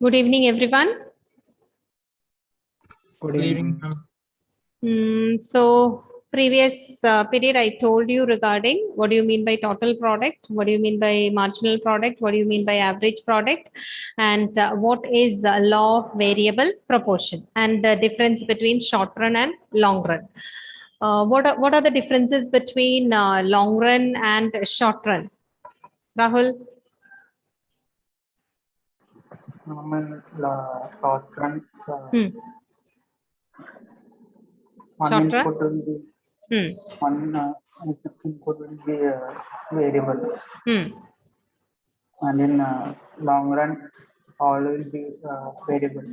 Good evening, everyone. Good evening, ma'am. So previous period, I told you regarding what do you mean by total product, what do you mean by marginal product, what do you mean by average product, and what is law of variable proportion and the difference between short run and long run. What are the differences between long run and short run? Rahul? Normal short run, Hmm. one Short run? input will be Hmm. one input will be variable, Hmm. and in long run, all will be variable.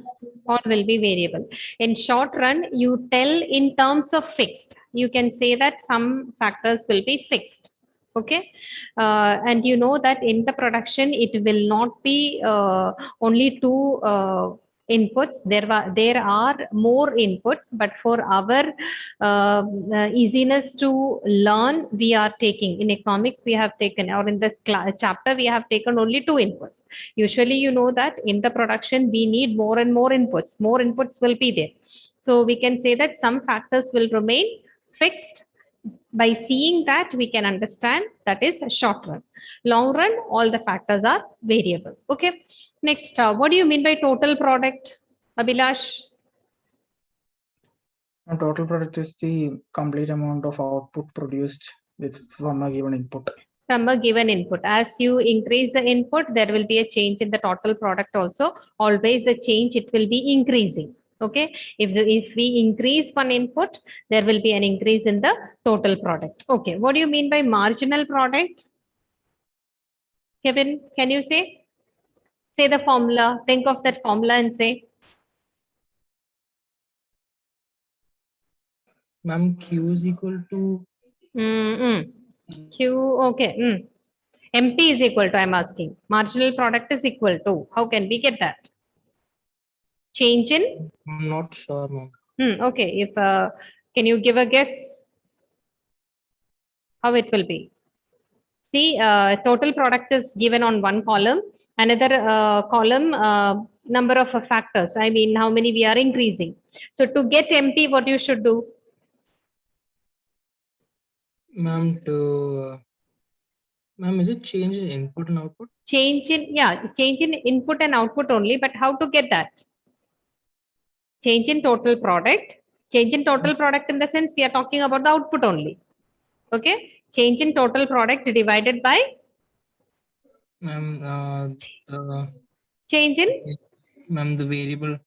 All will be variable. In short run, you tell in terms of fixed. You can say that some factors will be fixed. Okay. And you know that in the production, it will not be only two inputs. There are more inputs, but for our easiness to learn, we are taking in economics, we have taken, or in the chapter, we have taken only two inputs. Usually, you know that in the production, we need more and more inputs. More inputs will be there. So we can say that some factors will remain fixed. By seeing that, we can understand that is a short run. Long run, all the factors are variable. Okay. Next, what do you mean by total product, Abhilash? And total product is the complete amount of output produced from a given input. From a given input. As you increase the input, there will be a change in the total product also. Always a change, it will be increasing. Okay. If we increase one input, there will be an increase in the total product. Okay. What do you mean by marginal product? Kevin, can you say? Say the formula. Think of that formula and say. Ma'am, Q is equal to Q, okay. MP is equal to, I'm asking. Marginal product is equal to. How can we get that? Change in? I'm not sure, ma'am. Okay. If can you give a guess how it will be? See, total product is given on one column. Another column, number of factors. I mean, how many we are increasing. So to get MP, what you should do? Ma'am, ma'am, is it change in input and output? Change in input and output only. But how to get that? Change in total product. Change in total product in the sense we are talking about the output only. Okay. Change in total product divided by the change in the variable.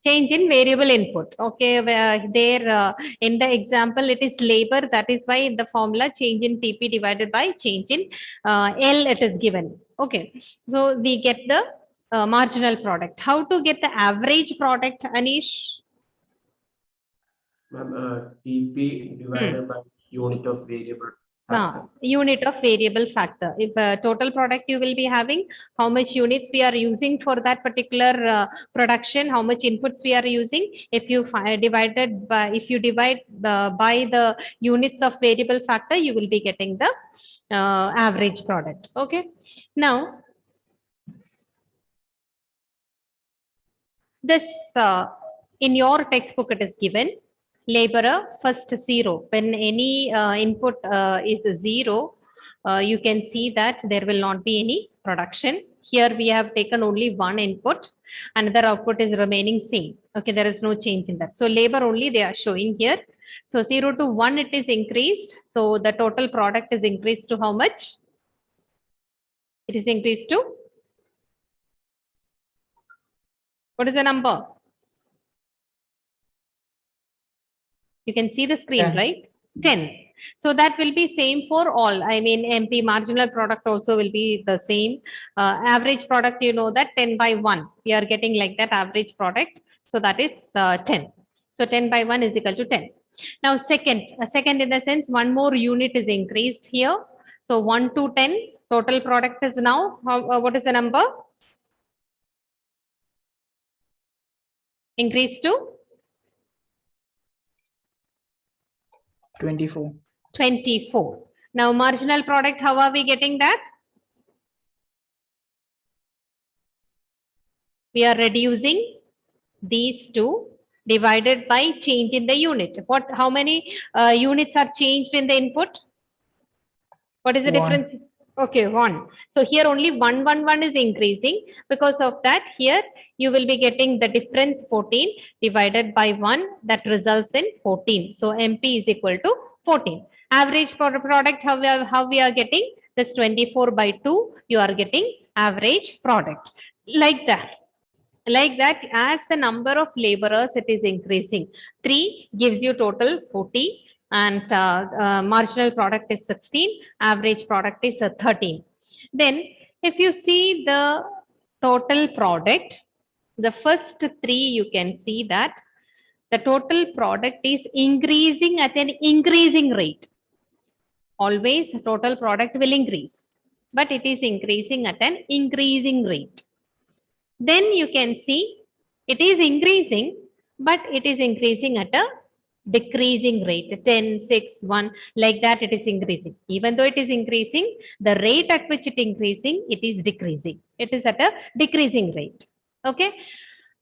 Change in variable input. Okay. There in the example, it is labor. That is why in the formula change in TP divided by change in L it is given. Okay. So we get the marginal product. How to get the average product, Anish? TP divided by unit of variable factor. Unit of variable factor. If total product you will be having, how much units we are using for that particular production, how much inputs we are using. If you divide by the units of variable factor, you will be getting the average product. Okay. Now, this in your textbook it is given. Laborer first 0. When any input is 0, you can see that there will not be any production. Here we have taken only one input, another output is remaining same. Okay, there is no change in that. So labor only they are showing here. So 0 to 1 it is increased. So the total product is increased to how much? It is increased to, what is the number? You can see the screen, 10. right? 10. So that will be same for all. I mean, MP marginal product also will be the same. Average product, you know that 10 by 1. We are getting like that average product. So that is 10. So 10 by 1 is equal to 10. Now second in the sense one more unit is increased here. So 1 to 10 total product is now, what is the number? Increased to? 24. 24. Now marginal product, how are we getting that? We are reducing these two divided by change in the unit. How many units are changed in the input? What is the One. difference? Okay, 1. So here only 1 is increasing. Because of that, here you will be getting the difference 14 divided by 1, that results in 14. So MP is equal to 14. Average product, how we are getting this 24 by 2, you are getting average product. Like that, as the number of laborers it is increasing, 3 gives you total 40, and marginal product is 16, average product is 13. Then if you see the total product, the first 3 you can see that the total product is increasing at an increasing rate. Always total product will increase, but it is increasing at an increasing rate. Then you can see it is increasing, but it is increasing at a decreasing rate, 10, 6, 1, like that it is increasing. Even though it is increasing, the rate at which it increasing, it is decreasing. It is at a decreasing rate. Okay.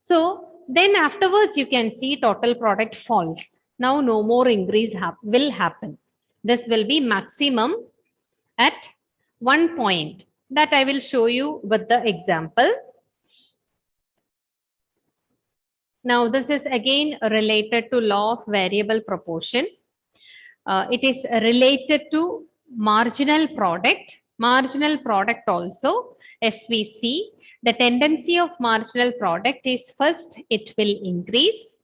So then afterwards you can see total product falls. Now no more increase will happen. This will be maximum at one point. That I will show you with the example. Now, this is again related to law of variable proportion. It is related to marginal product. Marginal product also, if we see, the tendency of marginal product is first it will increase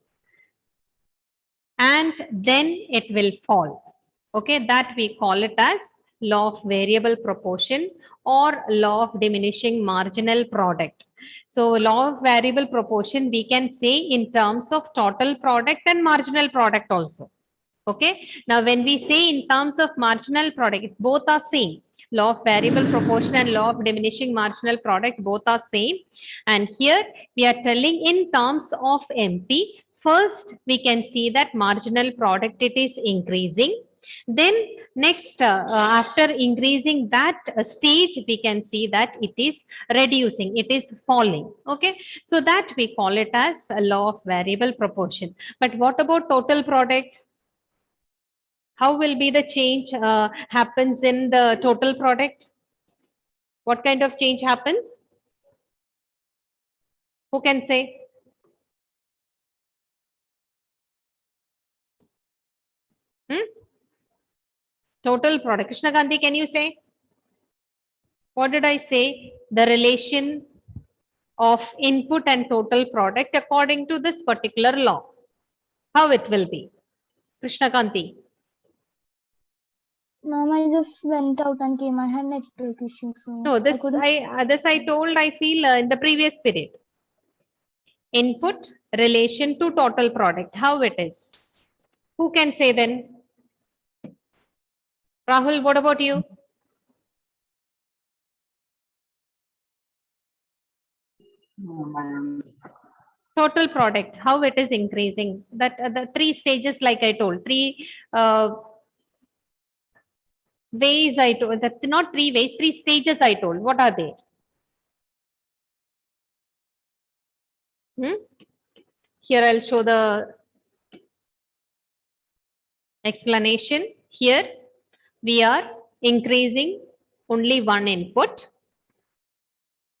and then it will fall. Okay, that we call it as law of variable proportion or law of diminishing marginal product. So law of variable proportion, we can say in terms of total product and marginal product also. Okay. Now, when we say in terms of marginal product, both are same. Law of variable proportion and law of diminishing marginal product, both are same. And here we are telling in terms of MP, first we can see that marginal product, it is increasing. Then next, after increasing that stage, we can see that it is reducing, it is falling. Okay. So that we call it as a law of variable proportion. But what about total product? How will be the change happens in the total product? What kind of change happens? Who can say? Total product. Krishna Gandhi, can you say? What did I say? The relation of input and total product according to this particular law. How it will be? Krishna Gandhi. Ma'am, I just went out and came. I had network issues. So No, this I told, I feel in the previous period. Input relation to total product. How it is? Who can say then? Rahul, what about you? Total product, how it is increasing? That the 3 stages, like I told, 3 ways I told, that not 3 ways, 3 stages I told. What are they? Here I'll show the explanation. Here we are increasing only one input.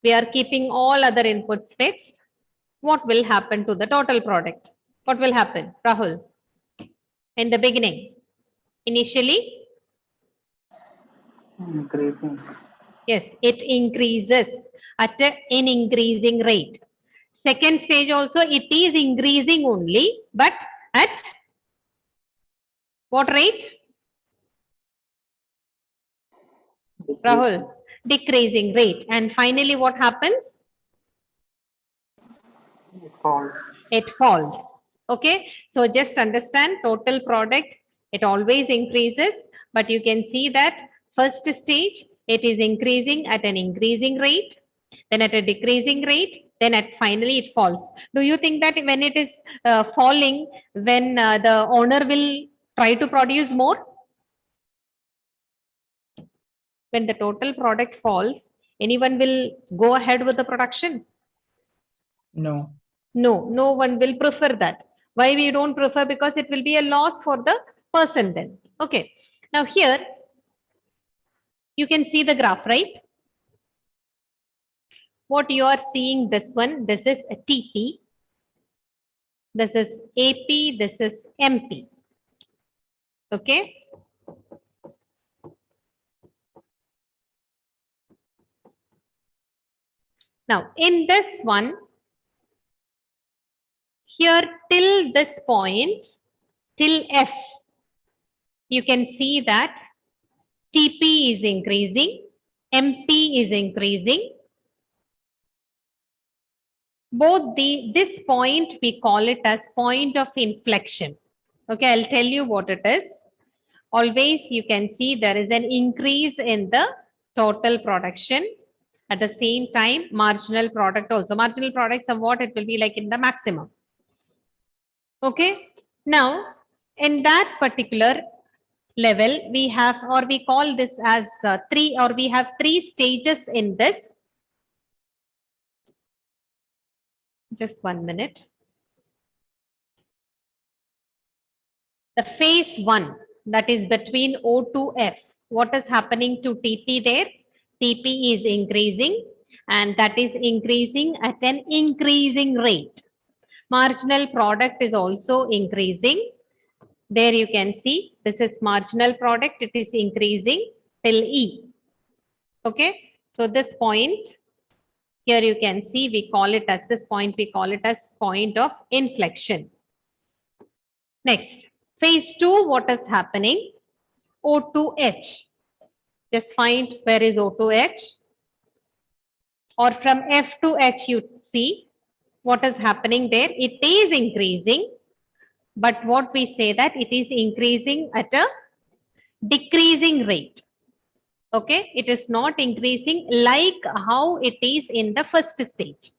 We are keeping all other inputs fixed. What will happen to the total product? What will happen, Rahul? In the beginning, initially? Increasing. Yes, it increases at an increasing rate. Second stage also, it is increasing only, but at what rate? Rahul, decreasing rate. And finally, what happens? It falls. It falls. Okay. So just understand total product, it always increases, but you can see that first stage, it is increasing at an increasing rate, then at a decreasing rate, then at finally it falls. Do you think that when it is falling, when the owner will try to produce more? When the total product falls, anyone will go ahead with the production? No. No, no one will prefer that. Why we don't prefer? Because it will be a loss for the person then. Okay. Now here, you can see the graph, right? What you are seeing, this one, this is a TP. This is AP, this is MP. Okay. Now, in this one, here till this point, till F, you can see that TP is increasing, MP is increasing. Both this point, we call it as point of inflection. Okay, I'll tell you what it is. Always you can see there is an increase in the total production. At the same time, marginal product also. Marginal product somewhat it will be like in the maximum. Okay. Now, in that particular level, we have, or we call this as we have three stages in this. Just 1 minute. The phase 1, that is between O to F. What is happening to TP there? TP is increasing, and that is increasing at an increasing rate. Marginal product is also increasing. There you can see this is marginal product. It is increasing till E. Okay. So this point here you can see we call it as this point. We call it as point of inflection. Next, phase 2, what is happening? O to H. Just find where is O to H. Or from F to H, you see what is happening there. It is increasing, but what we say that it is increasing at a decreasing rate. Okay, it is not increasing like how it is in the first stage.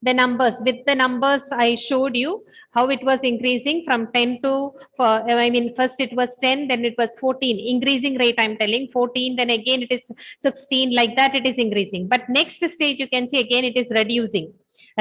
The numbers, with the numbers I showed you how it was increasing from 10 to, first it was 10, then it was 14, increasing rate I'm telling, 14, then again it is 16, like that it is increasing. But next stage you can see again it is reducing.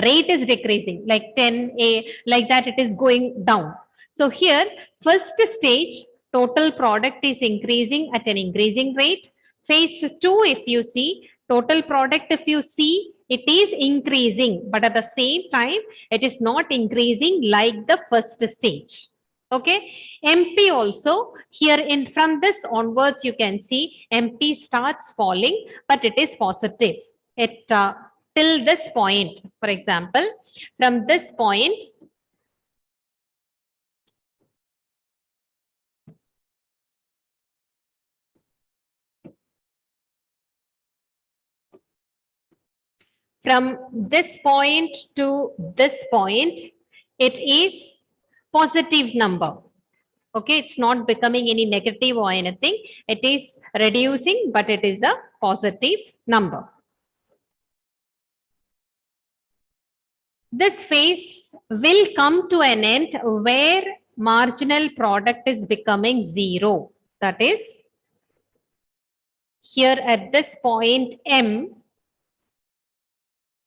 Rate is decreasing, like 10A, like that it is going down. So here, first stage, total product is increasing at an increasing rate. Phase 2, if you see, total product, if you see, it is increasing, but at the same time, it is not increasing like the first stage. Okay. MP also, here in from this onwards, you can see MP starts falling, but it is positive. It till this point, for example, from this point, from this point to this point, it is positive number. Okay, it's not becoming any negative or anything. It is reducing, but it is a positive number. This phase will come to an end where marginal product is becoming 0. That is, here at this point M,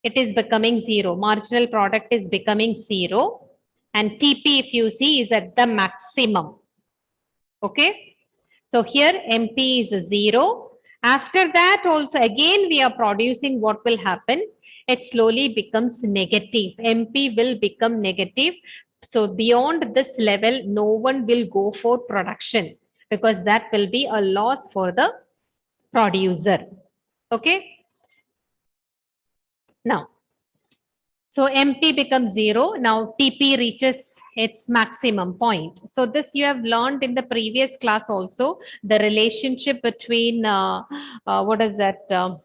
it is becoming 0. Marginal product is becoming 0. And TP, if you see, is at the maximum. Okay. So here MP is 0. After that also, again, we are producing, what will happen? It slowly becomes negative. MP will become negative. So beyond this level, no one will go for production because that will be a loss for the producer. Okay. Now, so MP becomes 0. Now TP reaches its maximum point. So this you have learned in the previous class also, the relationship between, what is that,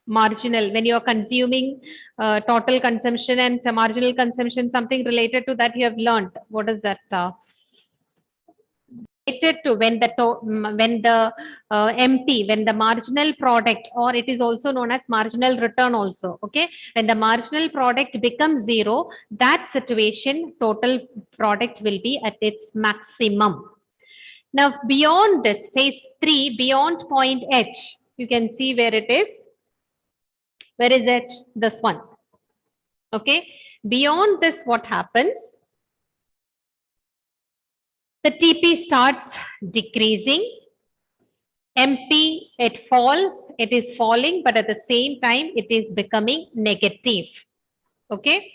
marginal, when you are consuming total consumption and marginal consumption, something related to that you have learned. What is that? Related to when the MP, when the marginal product, or it is also known as marginal return also. Okay, when the marginal product becomes 0, that situation total product will be at its maximum. Now beyond this phase 3, beyond point H, you can see where it is. Where is H? This one. Okay. Beyond this, what happens? The TP starts decreasing. MP, it falls, it is falling, but at the same time, it is becoming negative. Okay.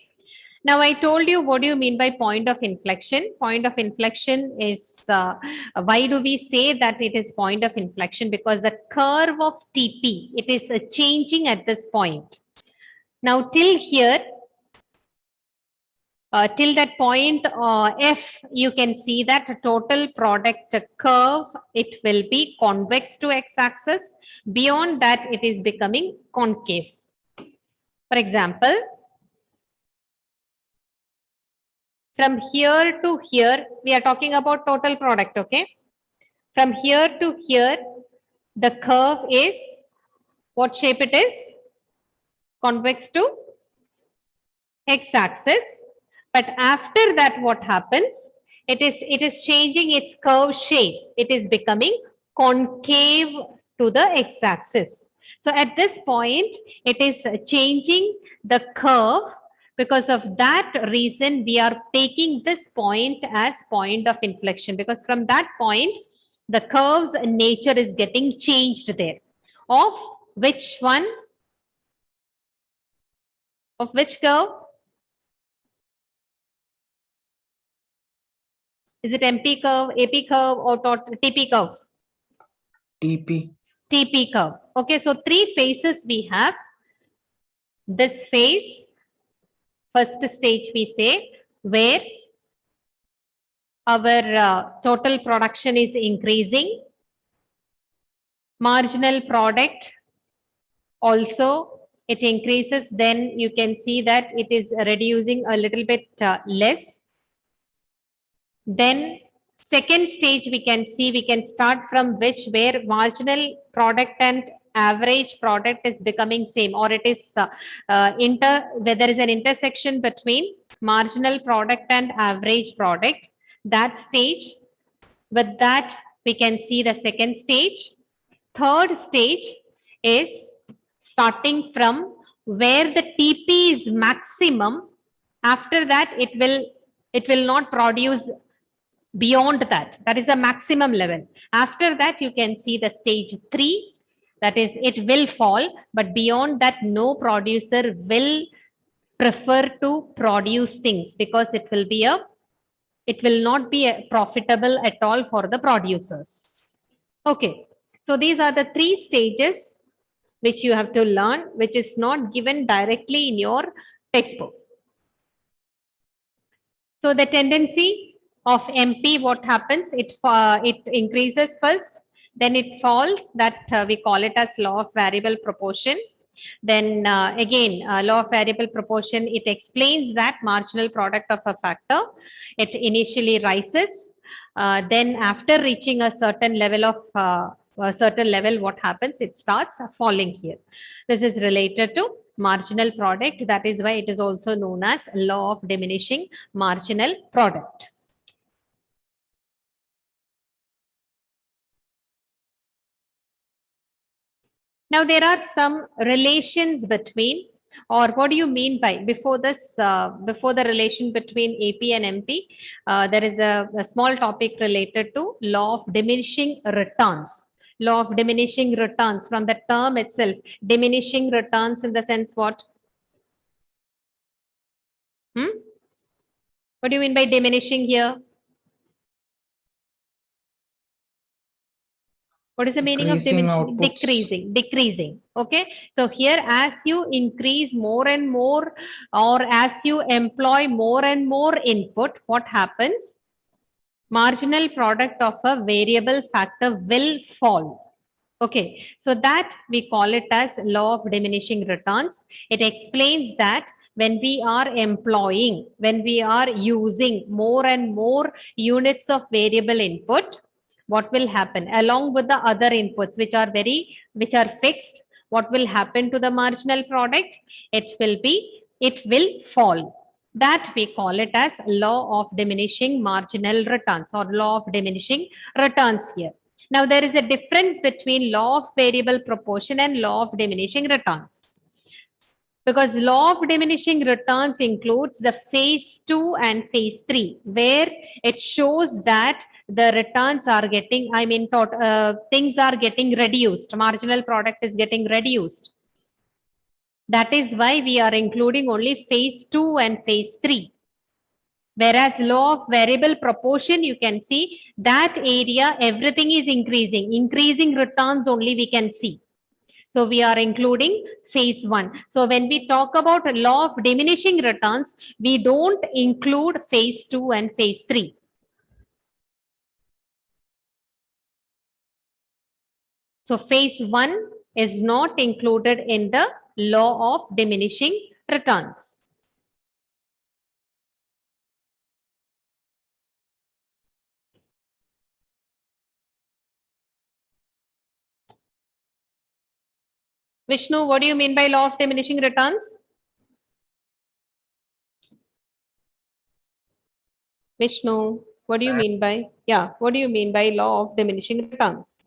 Now, I told you what do you mean by point of inflection. Point of inflection is, why do we say that it is point of inflection? Because the curve of TP, it is changing at this point. Now, till here, till that point F, you can see that total product curve, it will be convex to x-axis. Beyond that, it is becoming concave. For example, from here to here, we are talking about total product, okay? From here to here, the curve is, what shape it is? Convex to x-axis. But after that, what happens? It is changing its curve shape. It is becoming concave to the x-axis. So at this point, it is changing the curve. Because of that reason, we are taking this point as point of inflection, because from that point, the curve's nature is getting changed there. Of which one? Of which curve? Is it MP curve, AP curve, or TP curve? TP. TP curve. Okay, so three phases we have. This phase, first stage we say, where our total production is increasing. Marginal product also, it increases. Then you can see that it is reducing a little bit less. Then second stage we can see, we can start from which, where marginal product and average product is becoming same, or it is where there is an intersection between marginal product and average product. That stage, with that we can see the second stage. Third stage is starting from where the TP is maximum. After that, it will not produce beyond that. That is a maximum level. After that, you can see the stage 3. That is, it will fall, but beyond that, no producer will prefer to produce things, because it will not be profitable at all for the producers. Okay. So these are the 3 stages which you have to learn, which is not given directly in your textbook. So the tendency of MP, what happens? It increases first, then it falls. That we call it as law of variable proportion. Then again, law of variable proportion, it explains that marginal product of a factor, it initially rises. Then after reaching a certain level of what happens? It starts falling here. This is related to marginal product. That is why it is also known as law of diminishing marginal product. Now, there are some relations between, or what do you mean by, before this, before the relation between AP and MP, there is a small topic related to law of diminishing returns. Law of diminishing returns, from the term itself, diminishing returns in the sense what? What do you mean by diminishing here? What is the meaning of diminishing? Decreasing. Okay. So here, as you increase more and more, or as you employ more and more input, what happens? Marginal product of a variable factor will fall. Okay. So that we call it as law of diminishing returns. It explains that when we are employing, when we are using more and more units of variable input, what will happen along with the other inputs which are fixed? What will happen to the marginal product? It will fall. That we call it as law of diminishing marginal returns, or law of diminishing returns here. Now, there is a difference between law of variable proportion and law of diminishing returns. Because law of diminishing returns includes the phase 2 and phase 3, where it shows that the returns are getting, things are getting reduced. Marginal product is getting reduced. That is why we are including only phase 2 and phase 3. Whereas law of variable proportion, you can see that area, everything is increasing returns only we can see. So we are including phase 1. So when we talk about law of diminishing returns, we don't include phase 2 and phase 3. So phase 1 is not included in the law of diminishing returns. Vishnu, what do you mean by law of diminishing returns? Vishnu, what do you mean by, what do you mean by law of diminishing returns?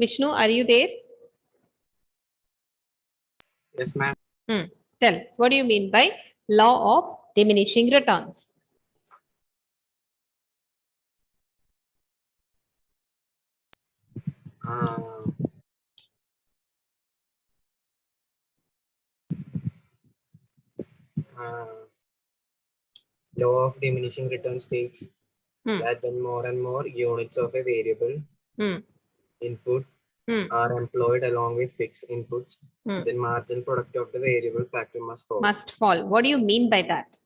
Vishnu, are you there? Yes, ma'am. Tell, what do you mean by law of diminishing returns? Law of diminishing returns states that when more and more units of a variable input are employed along with fixed inputs, then marginal product of the variable factor must fall. Must fall. What do you mean by that?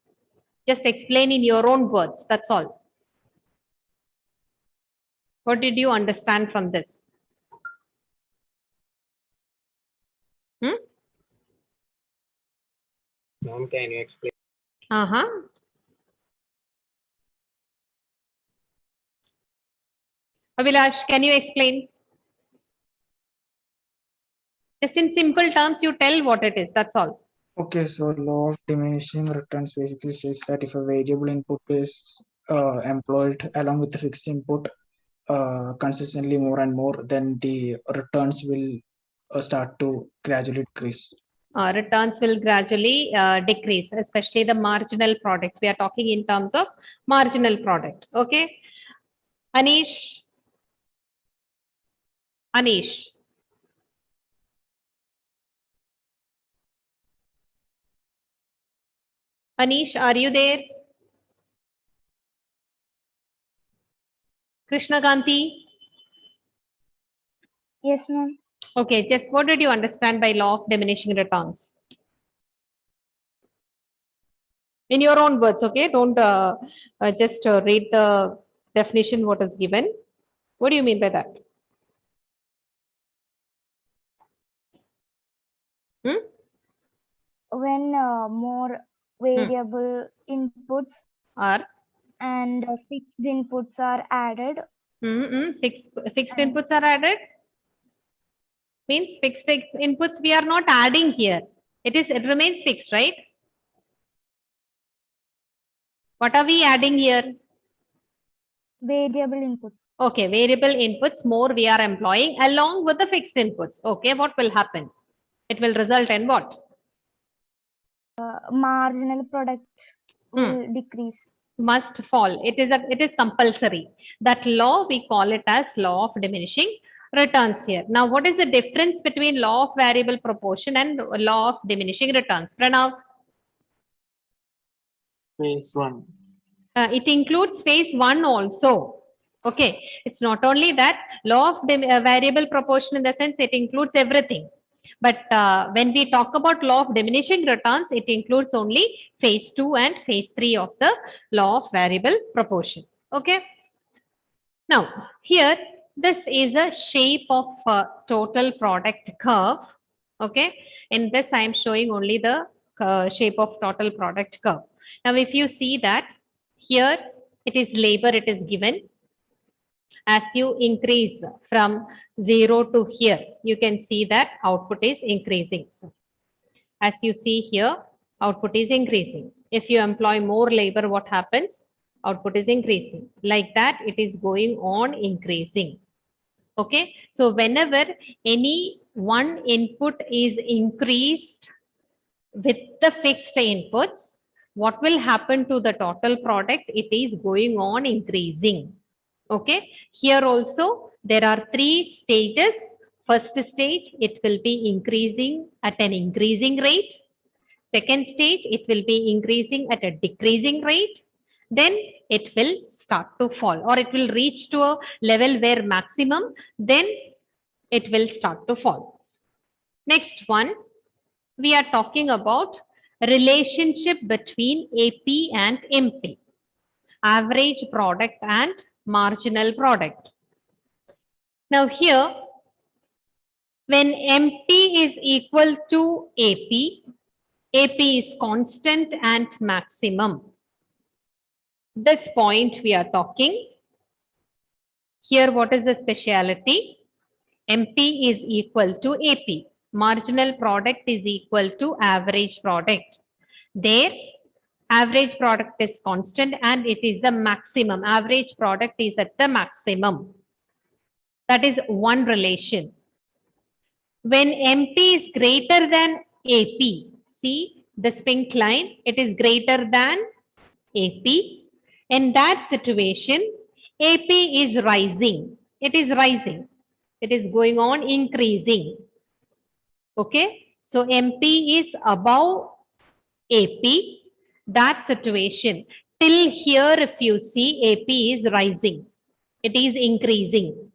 Just explain in your own words. That's all. What did you understand from this? Ma'am, can you explain? Abhilash, can you explain? Just in simple terms, you tell what it is. That's all. Okay, so law of diminishing returns basically says that if a variable input is employed along with the fixed input consistently more and more, then the returns will start to gradually decrease. Returns will gradually decrease, especially the marginal product. We are talking in terms of marginal product. Okay. Anish. Anish. Anish, are you there? Krishna Kanti? Yes, ma'am. Okay, just what did you understand by law of diminishing returns? In your own words, okay? Don't just read the definition what is given. What do you mean by that? When more variable inputs Are and fixed inputs are added. Fixed inputs are added? Means fixed inputs we are not adding here. It remains fixed, right? What are we adding here? Variable input. Okay, variable inputs more we are employing along with the fixed inputs. Okay, what will happen? It will result in what? Marginal product will decrease. Must fall. It is compulsory. That law we call it as law of diminishing returns here. Now, what is the difference between law of variable proportion and law of diminishing returns? Pranav? Phase 1. It includes phase 1 also. Okay. It's not only that law of variable proportion in the sense it includes everything. But when we talk about law of diminishing returns, it includes only phase 2 and phase 3 of the law of variable proportion. Okay. Now, here, this is a shape of total product curve. Okay. In this, I am showing only the shape of total product curve. Now, if you see that here, it is labor, it is given. As you increase from 0 to here, you can see that output is increasing. So, as you see here, output is increasing. If you employ more labor, what happens? output is increasing. Like that, it is going on increasing. Okay, so whenever any one input is increased with the fixed inputs, what will happen to the total product? It is going on increasing. Okay, here also there are 3 stages. First stage, it will be increasing at an increasing rate. Second stage, it will be increasing at a decreasing rate. Then it will start to fall, or it will reach to a level where maximum, then it will start to fall. Next one, we are talking about relationship between AP and MP, average product and marginal product. Now here, when MP is equal to AP is constant and maximum. This point we are talking. Here, what is the speciality? MP is equal to AP. Marginal product is equal to average product. There, average product is constant and it is the maximum. Average product is at the maximum. That is one relation. When MP is greater than AP, see this pink line, it is greater than AP. In that situation, AP is rising. It is rising. It is going on increasing. Okay. So MP is above AP. That situation. Till here, if you see, AP is rising. It is increasing.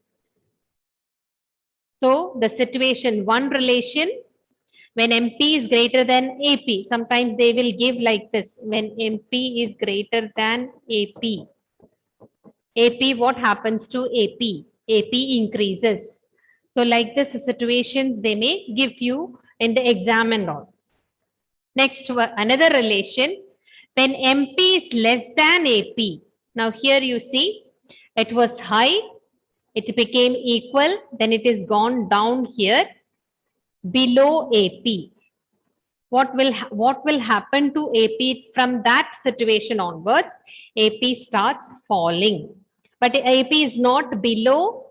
So the situation, one relation, when MP is greater than AP, sometimes they will give like this. When MP is greater than AP, what happens to AP? AP increases. So like this situations, they may give you in the exam and all. Next, another relation, when MP is less than AP. Now here you see, it was high, it became equal, then it is gone down here below AP. What will happen to AP from that situation onwards? AP starts falling. But AP is not below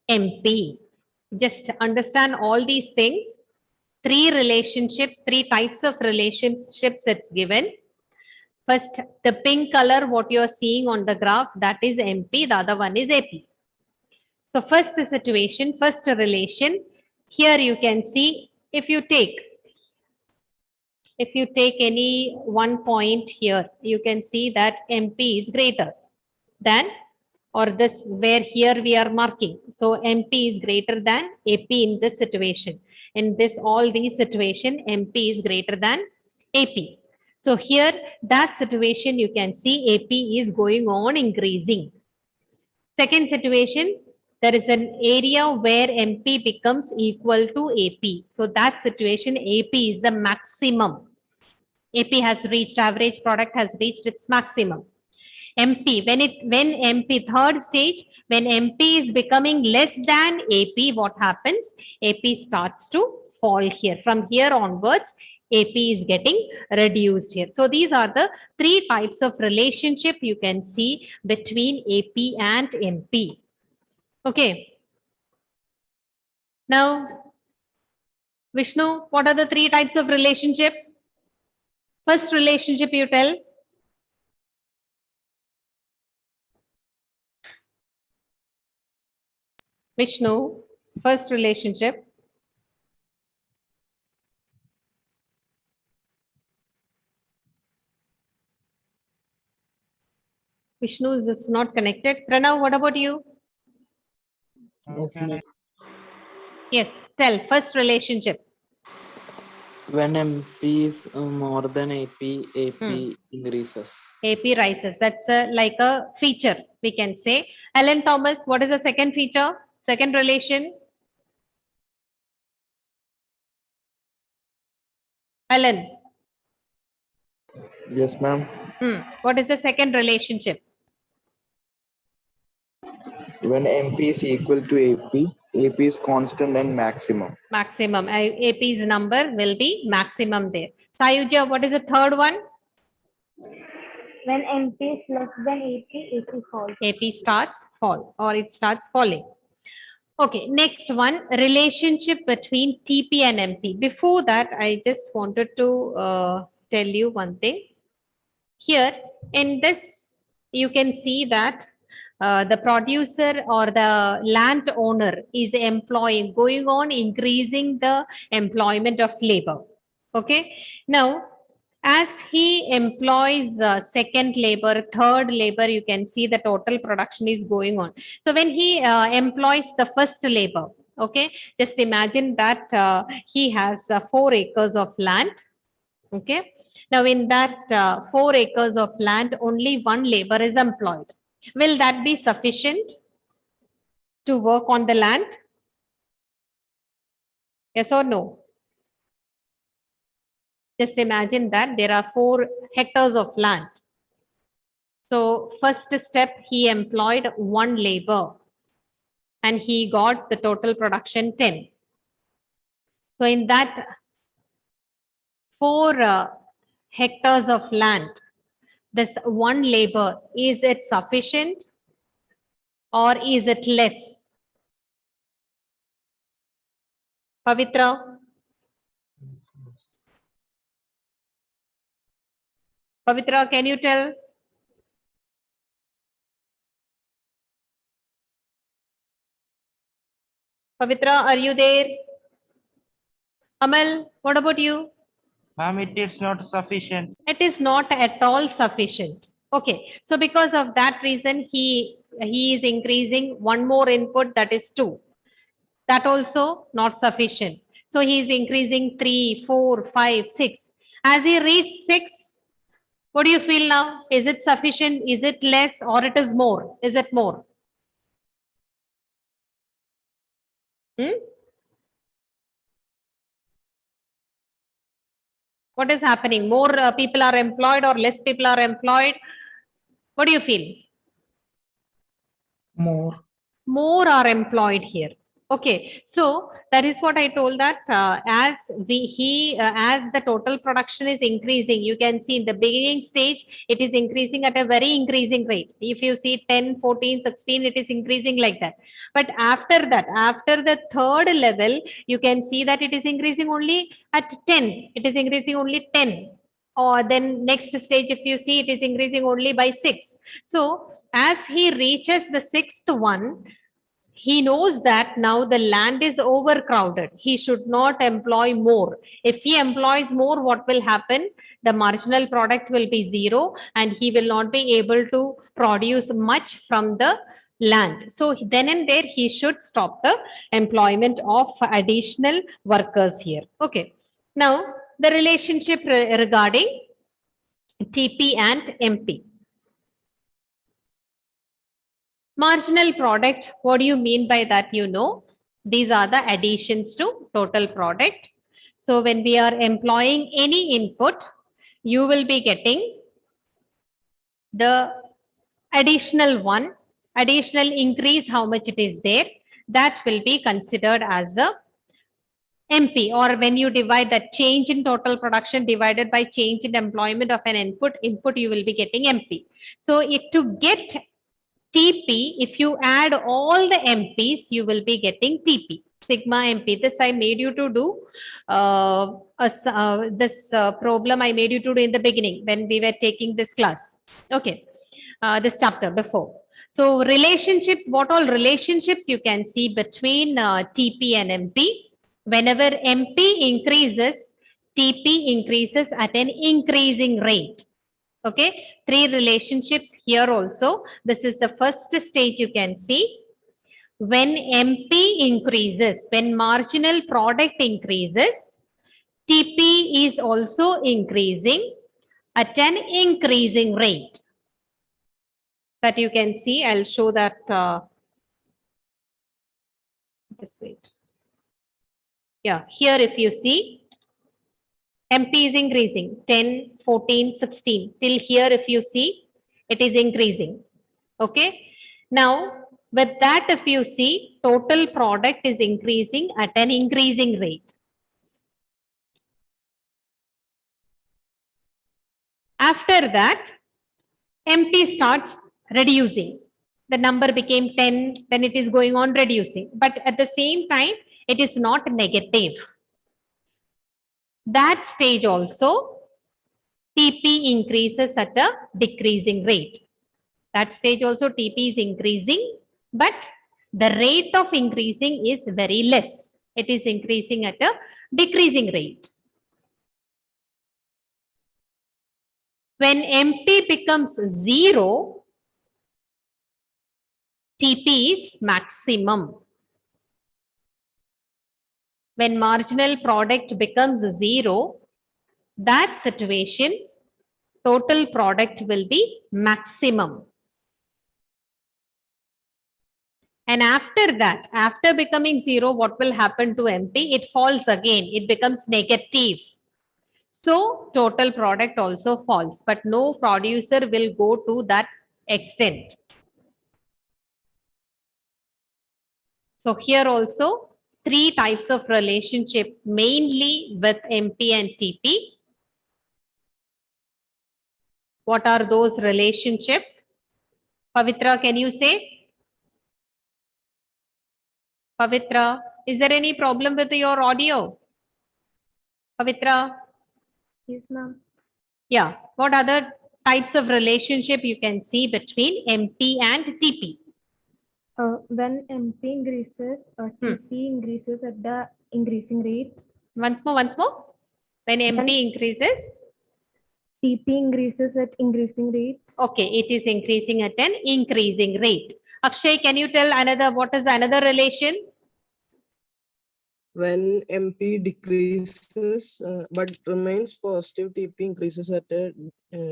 MP. Just understand all these things. 3 relationships, 3 types of relationships it's given. First, the pink color, what you are seeing on the graph, that is MP, the other one is AP. So first situation, first relation, here you can see, if you take any one point here, you can see that MP is greater than, or this where here we are marking. So MP is greater than AP in this situation. In this, all these situation, MP is greater than AP. So here, that situation, you can see AP is going on increasing. Second situation, there is an area where MP becomes equal to AP. So that situation, AP is the maximum. AP has reached, average product has reached its maximum. MP, when MP, third stage, when MP is becoming less than AP, what happens? AP starts to fall here. From here onwards, AP is getting reduced here. So these are the 3 types of relationship you can see between AP and MP. Okay. Now, Vishnu, what are the 3 types of relationship? First relationship you tell. Vishnu, first relationship. Vishnu is not connected. Pranav, what about you? Yes, ma'am. Yes, tell, first relationship. When MP is more than AP, AP increases. AP rises. That's like a feature, we can say. Alan Thomas, what is the second feature? Second relation? Alan. Yes, ma'am. What is the second relationship? When MP is equal to AP, AP is constant and maximum. Maximum. AP's number will be maximum there. Sayuja, what is the third one? When MP is less than AP falls. AP starts fall or it starts falling. Okay, next one, relationship between TP and MP. Before that, I just wanted to tell you one thing. Here in this, you can see that the producer or the landowner is going on increasing the employment of labor. Okay, now as he employs second labor, third labor, you can see the total production is going on. So when he employs the first labor, okay, just imagine that he has 4 acres of land. Okay, now in that 4 acres of land, only 1 labor is employed. Will that be sufficient to work on the land? Yes or no? Just imagine that there are 4 hectares of land. So first step, he employed 1 labor and he got the total production 10. So in that 4 hectares of land, this 1 labor, is it sufficient or is it less? Pavitra? Pavitra, can you tell? Pavitra, are you there? Amal, what about you? Ma'am, it is not sufficient. It is not at all sufficient. Okay, so because of that reason, he is increasing 1 more input, that is 2. That also not sufficient. So he is increasing 3, 4, 5, 6. As he reached 6, what do you feel now? Is it sufficient? Is it less or it is more? Is it more? What is happening? More people are employed or less people are employed? What do you feel? More. More are employed here. Okay, so that is what I told, that as the total production is increasing, you can see in the beginning stage, it is increasing at a very increasing rate. If you see 10, 14, 16, it is increasing like that. But after that, after the third level, you can see that it is increasing only at 10. It is increasing only 10. Or then next stage, if you see, it is increasing only by 6. So as he reaches the 6th one, he knows that now the land is overcrowded. He should not employ more. If he employs more, what will happen? The marginal product will be 0 and he will not be able to produce much from the land. So then and there, he should stop the employment of additional workers here. Okay. Now, the relationship regarding TP and MP. Marginal product, what do you mean by that? You know, these are the additions to total product. So when we are employing any input, you will be getting the additional one, additional increase, how much it is there, that will be considered as the MP. Or when you divide that change in total production divided by change in employment of an input, you will be getting MP. So to get TP, if you add all the MPs, you will be getting TP, sigma MP. This I made you to do, this problem I made you to do in the beginning when we were taking this class. Okay, this chapter before. So relationships, what all relationships you can see between TP and MP. Whenever MP increases, TP increases at an increasing rate. Okay, 3 relationships here also. This is the first stage you can see. When MP increases, when marginal product increases, TP is also increasing at an increasing rate. That you can see. I'll show that. Just wait. Yeah, here if you see, MP is increasing 10, 14, 16. Till here, if you see, it is increasing. Okay. Now, with that, if you see, total product is increasing at an increasing rate. After that, empty starts reducing. The number became 10, then it is going on reducing. But at the same time, it is not negative. That stage also, TP increases at a decreasing rate. That stage also TP is increasing, but the rate of increasing is very less. It is increasing at a decreasing rate. When empty becomes 0, TP is maximum. When marginal product becomes 0, that situation, total product will be maximum. And after that, after becoming 0, what will happen to empty? It falls again. It becomes negative. So total product also falls, but no producer will go to that extent. So here also 3 types of relationship, mainly with MP and TP. What are those relationship? Pavitra, can you say? Pavitra, is there any problem with your audio? Pavitra? Yes, ma'am. Yeah. What other types of relationship you can see between MP and TP? When MP increases, TP increases at the increasing rate. Once more. When MP increases? TP increases at increasing rate. Okay, it is increasing at an increasing rate. Akshay, can you tell what is another relation? When MP decreases but remains positive, TP increases at a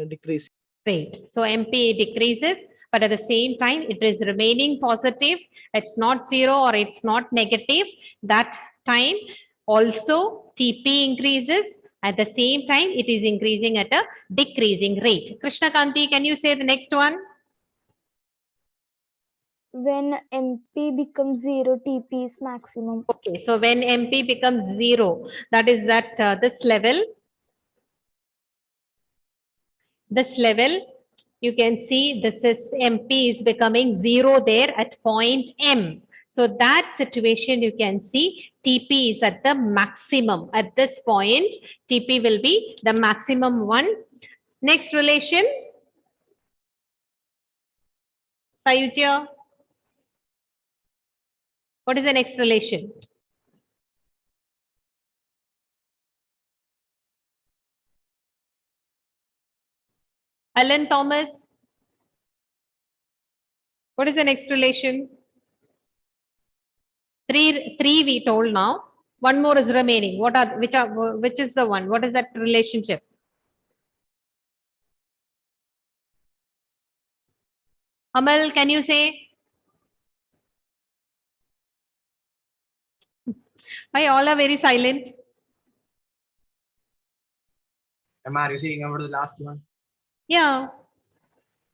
decreasing rate. So MP decreases, but at the same time, it is remaining positive. It's not 0 or it's not negative. That time also TP increases. At the same time, it is increasing at a decreasing rate. Krishna Kanti, can you say the next one? When MP becomes 0, TP is maximum. Okay, so when MP becomes 0, that is that this level, you can see this is MP is becoming 0 there at point M. So that situation you can see TP is at the maximum. At this point, TP will be the maximum one. Next relation. Sayujya. What is the next relation? Alan Thomas. What is the next relation? Three we told now. One more is remaining. Which is the one? What is that relationship? Amal, can you say? Why all are very silent? Are you saying about the last one? Yeah.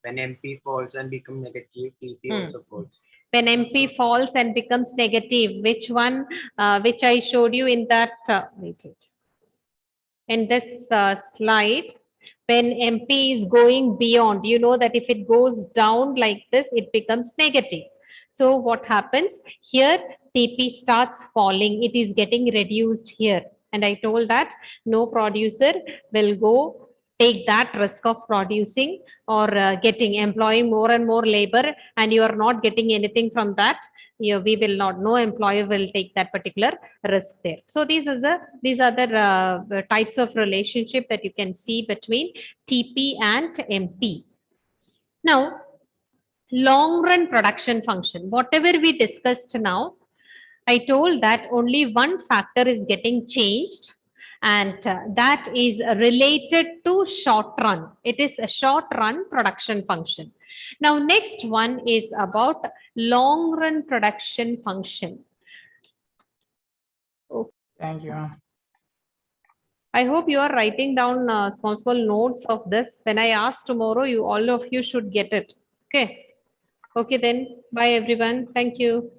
When MP falls and becomes negative, TP also falls. When MP falls and becomes negative, which one? Which I showed you in that. In this slide, when MP is going beyond, you know that if it goes down like this, it becomes negative. So what happens here? TP starts falling. It is getting reduced here. And I told that no producer will go take that risk of producing or employing more and more labor, and you are not getting anything from that. We will not, no employer will take that particular risk there. So these are the types of relationship that you can see between TP and MP. Now, long run production function, whatever we discussed now, I told that only one factor is getting changed, and that is related to short run. It is a short run production function. Now, next one is about long run production function. Thank you. I hope you are writing down small notes of this. When I ask tomorrow, all of you should get it. Okay. Okay then. Bye everyone. Thank you.